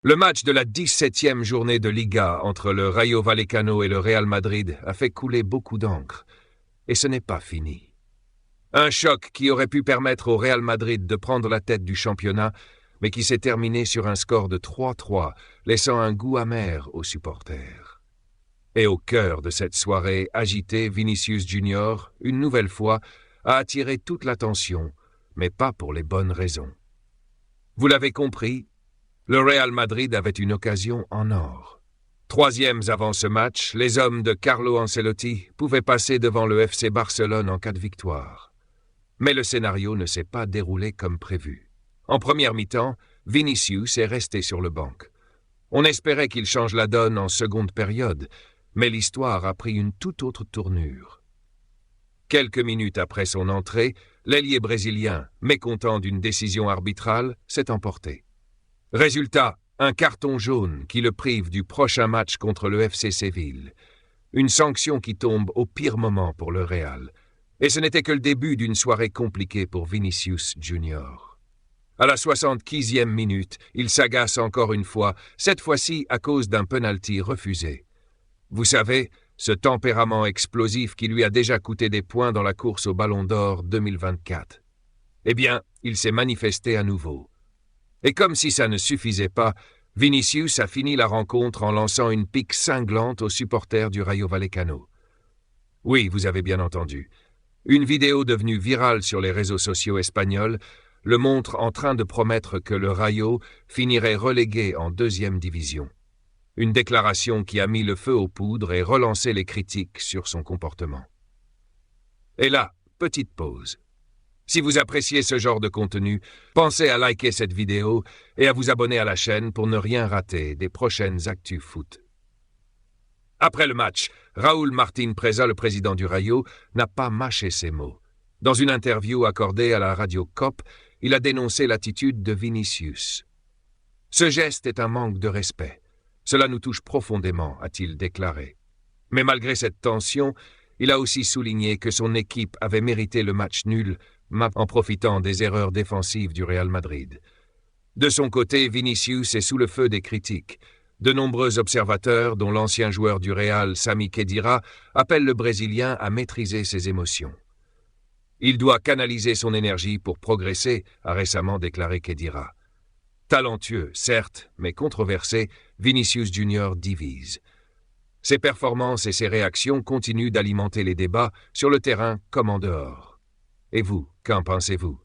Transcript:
Le match de la 17e journée de Liga entre le Rayo Vallecano et le Real Madrid a fait couler beaucoup d'encre. Et ce n'est pas fini. Un choc qui aurait pu permettre au Real Madrid de prendre la tête du championnat, mais qui s'est terminé sur un score de 3-3, laissant un goût amer aux supporters. Et au cœur de cette soirée agitée, Vinicius Junior, une nouvelle fois, a attiré toute l'attention, mais pas pour les bonnes raisons. Vous l'avez compris, le Real Madrid avait une occasion en or. Troisièmes avant ce match, les hommes de Carlo Ancelotti pouvaient passer devant le FC Barcelone en cas de victoire. Mais le scénario ne s'est pas déroulé comme prévu. En première mi-temps, Vinicius est resté sur le banc. On espérait qu'il change la donne en seconde période, mais l'histoire a pris une toute autre tournure. Quelques minutes après son entrée, l'ailier brésilien, mécontent d'une décision arbitrale, s'est emporté. Résultat, un carton jaune qui le prive du prochain match contre le FC Séville. Une sanction qui tombe au pire moment pour le Real. Et ce n'était que le début d'une soirée compliquée pour Vinicius Junior. À la 75e minute, il s'agace encore une fois, cette fois-ci à cause d'un penalty refusé. Vous savez, ce tempérament explosif qui lui a déjà coûté des points dans la course au Ballon d'Or 2024. Eh bien, il s'est manifesté à nouveau. Et comme si ça ne suffisait pas, Vinicius a fini la rencontre en lançant une pique cinglante aux supporters du Rayo Vallecano. Oui, vous avez bien entendu. Une vidéo devenue virale sur les réseaux sociaux espagnols le montre en train de promettre que le Rayo finirait relégué en 2e division. Une déclaration qui a mis le feu aux poudres et relancé les critiques sur son comportement. Et là, petite pause. Si vous appréciez ce genre de contenu, pensez à liker cette vidéo et à vous abonner à la chaîne pour ne rien rater des prochaines actus foot. Après le match, Raúl Martín Presa, le président du Rayo, n'a pas mâché ses mots. Dans une interview accordée à la radio COP, il a dénoncé l'attitude de Vinicius. « Ce geste est un manque de respect. Cela nous touche profondément », a-t-il déclaré. Mais malgré cette tension, il a aussi souligné que son équipe avait mérité le match nul en profitant des erreurs défensives du Real Madrid. De son côté, Vinicius est sous le feu des critiques. De nombreux observateurs, dont l'ancien joueur du Real, Sami Khedira, appellent le Brésilien à maîtriser ses émotions. Il doit canaliser son énergie pour progresser, a récemment déclaré Khedira. Talentueux, certes, mais controversé, Vinicius Junior divise. Ses performances et ses réactions continuent d'alimenter les débats sur le terrain comme en dehors. Et vous, qu'en pensez-vous ?